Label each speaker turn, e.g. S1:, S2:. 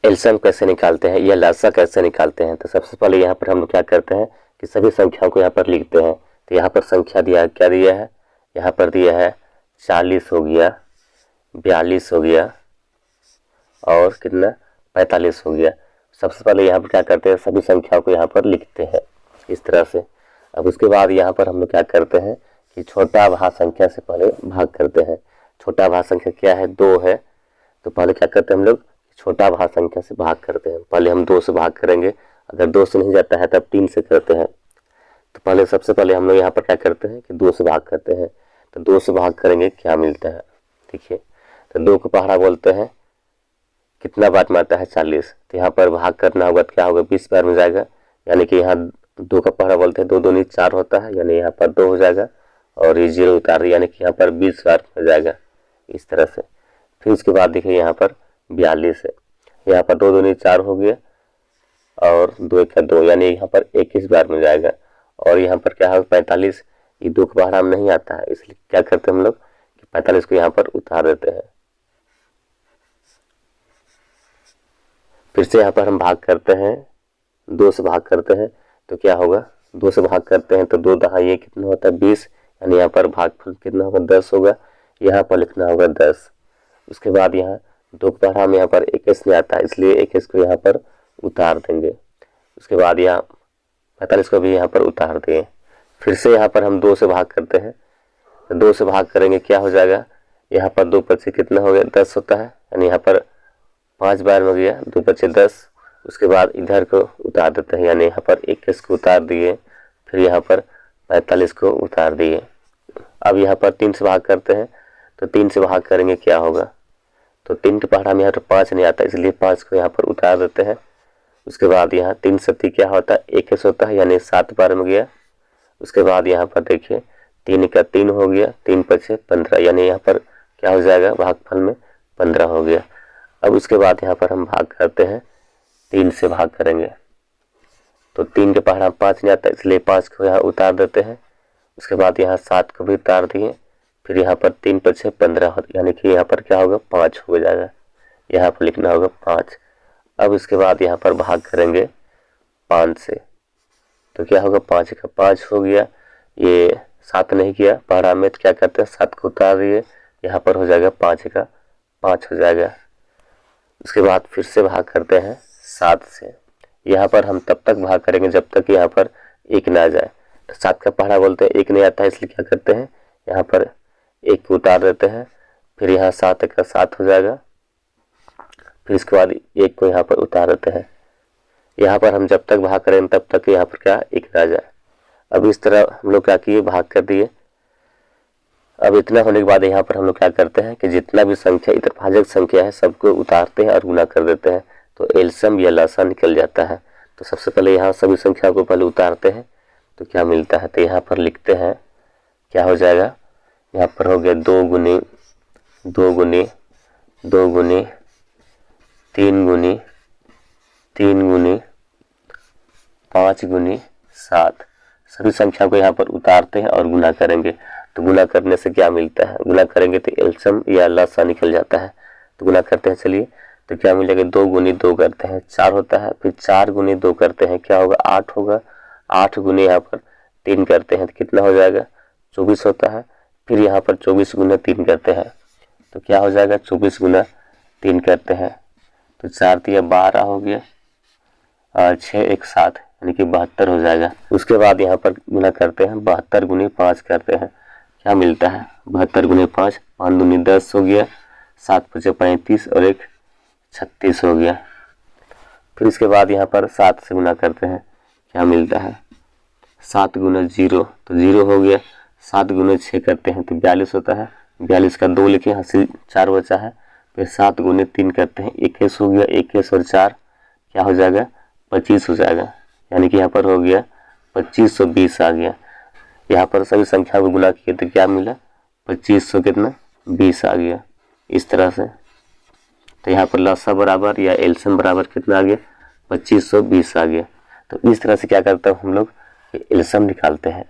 S1: LCM कैसे निकालते हैं या लसा कैसे निकालते हैं। तो सबसे पहले यहाँ पर हम लोग क्या करते हैं कि सभी संख्याओं को यहाँ पर लिखते हैं। तो यहाँ पर संख्या दिया है, क्या दिया है, यहाँ पर दिया है 40 हो गया, 42 हो गया और कितना 45 हो गया। सबसे पहले यहाँ पर क्या करते हैं, सभी संख्याओं को यहाँ पर लिखते हैं इस तरह से। अब उसके बाद यहाँ पर हम लोग क्या करते हैं कि छोटा भाग संख्या से पहले भाग करते हैं। छोटा भाग संख्या क्या है, 2 है। तो पहले क्या करते हैं हम लोग, छोटा भाग संख्या से भाग करते हैं। पहले हम 2 से भाग करेंगे, अगर 2 से नहीं जाता है तब 3 से करते हैं। तो पहले सबसे पहले हम लोग यहाँ पर क्या करते हैं कि 2 से भाग करते हैं। तो 2 से भाग करेंगे, क्या मिलता है देखिए। तो 2 को पहाड़ा बोलते हैं, कितना बार में आता है 40। तो यहाँ पर भाग करना होगा तो क्या होगा 20 बार में जाएगा, यानी कि यहाँ 2 का पहाड़ा बोलते हैं, 2 दूनी 4 होता है, यानी यहाँ पर 2 हो जाएगा और ये 0 उतार दिया, यानी कि यहाँ पर 20 बार में जाएगा इस तरह से। फिर उसके बाद देखिए यहाँ पर 42 है, यहाँ पर 2 दूनी 4 हो गया और 2 का 2, यानी यहाँ पर 21 बार में जाएगा। और यहाँ पर क्या होगा 45, ये 2 का पहाड़ा नहीं आता है, इसलिए क्या करते हैं हम लोग कि 45 को यहाँ पर उतार देते हैं। फिर से यहाँ पर हम भाग करते हैं, 2 से भाग करते हैं तो क्या होगा, 2 से भाग करते हैं तो 2 दहा ये कितना होता है 20, यानी यहाँ पर भागफल कितना होगा 10 होगा, यहाँ पर लिखना होगा 10। उसके बाद यहाँ 2 का पहाड़ा में यहाँ पर 21 नहीं आता है, इसलिए 21 को यहाँ पर उतार देंगे। उसके बाद यहाँ 45 को भी यहाँ पर उतार देंगे। फिर से यहाँ पर हम 2 से भाग करते हैं, तो 2 से भाग करेंगे क्या हो जाएगा, यहाँ पर 2 पचे कितना हो गया 10 होता है, यानी यहाँ पर 5 बार में गया, 2 पचे 10। उसके बाद इधर को उतार देते हैं, यानी यहाँ पर 21 को उतार दिए, फिर यहाँ पर 45 को उतार दिए। अब यहाँ पर 3 से भाग करते हैं, तो 3 से भाग करेंगे क्या होगा, तो 3 के पहाड़ा में यहाँ पर 5 नहीं आता, इसलिए 5 को यहाँ पर उतार देते हैं। उसके बाद यहाँ 3 सत्ती क्या होता है 21 होता है, यानी 7 बार में गया। उसके बाद यहाँ पर देखिए 3 का 3 हो गया, 3 पचे 15, यानी यहाँ पर क्या हो जाएगा भागफल में 15 हो गया। अब उसके बाद यहाँ पर हम भाग करते हैं, 3 से भाग करेंगे तो 3 के पहाड़ा में 5 नहीं आता, इसलिए 5 को यहाँ उतार देते हैं। उसके बाद यहाँ 7 को भी उतार दिए, फिर यहाँ पर 3 पचे 15, यानी कि यहाँ पर क्या होगा 5 हो जाएगा, यहाँ पर लिखना होगा 5। अब इसके बाद यहाँ पर भाग करेंगे 5 से, तो क्या होगा 5 का 5 हो गया, ये 7 नहीं किया पहाड़ा में, तो क्या करते हैं 7 को उतार दिए, यहाँ पर हो जाएगा 5 का 5 हो जाएगा। उसके बाद फिर से भाग करते हैं 7 से, यहाँ पर हम तब तक भाग करेंगे जब तक यहाँ पर 1 ना आ जाए। तो 7 का पहाड़ा बोलते हैं 1 नहीं आता है, इसलिए क्या करते हैं यहाँ पर 1 को उतार देते हैं, फिर यहाँ 7 का 7 हो जाएगा, फिर इसके बाद 1 को यहाँ पर उतार देते हैं। यहाँ पर हम जब तक भाग करेंगे तब तक यहाँ पर क्या 1 ना आ जाए। अब इस तरह हम लोग क्या किए, भाग कर दिए। अब इतना होने के बाद यहाँ पर हम लोग क्या करते हैं कि जितना भी संख्या इधर भाजक संख्या है सबको उतारते हैं और गुना कर देते हैं, तो एलसीएम या लसा निकल जाता है। तो सबसे पहले यहाँ सभी संख्या को पहले उतारते हैं तो क्या मिलता है, तो यहाँ पर लिखते हैं क्या हो जाएगा, यहाँ पर हो गया 2 गुनी 2 गुनी 2 गुनी 3 गुनी 3 गुनी 5 गुनी 7। सभी संख्या को यहाँ पर उतारते हैं और गुना करेंगे। तो गुना करने से क्या मिलता है, गुना करेंगे तो एलसीएम या लसा निकल जाता है। तो गुना करते हैं, चलिए तो क्या मिलेगा 2 गुनी 2 करते हैं 4 होता है, फिर 4 गुनी 2 करते हैं क्या होगा 8 होगा, 8 गुनी यहाँ पर 3 करते हैं तो कितना हो जाएगा 24 होता है, फिर यहाँ पर 24 गुना 3 करते हैं तो क्या हो जाएगा 24 गुना 3 करते हैं, तो 4 दिया 12 हो गया और 6 1 7, यानी कि 72 हो जाएगा। उसके बाद यहाँ पर गुना करते हैं 72 गुनी 5 करते हैं, क्या मिलता है 72 गुनी 5, 5 दूनी 10 हो गया, 7 पचे 35 और 1 36 हो गया। फिर इसके बाद यहाँ पर 7 से गुना करते हैं, क्या मिलता है 7 गुना 0, तो 0 हो गया। 7 गुना 6 करते हैं तो 42 होता है, 42 का 2 लिखे, यहाँ से 4 बचा है। फिर 7 गुने 3 करते हैं 21 हो गया, 21 और 4 क्या हो जाएगा 25 हो जाएगा, यानी कि यहाँ पर हो गया 2520 आ गया। यहाँ पर सभी संख्या को गुना किए तो क्या मिला 2500 कितना 20 आ गया इस तरह से। तो यहाँ पर लसा बराबर या एलसीएम बराबर कितना आ गया 2520 आ गया। तो इस तरह से क्या करते हैं हम लोग एलसीएम निकालते हैं।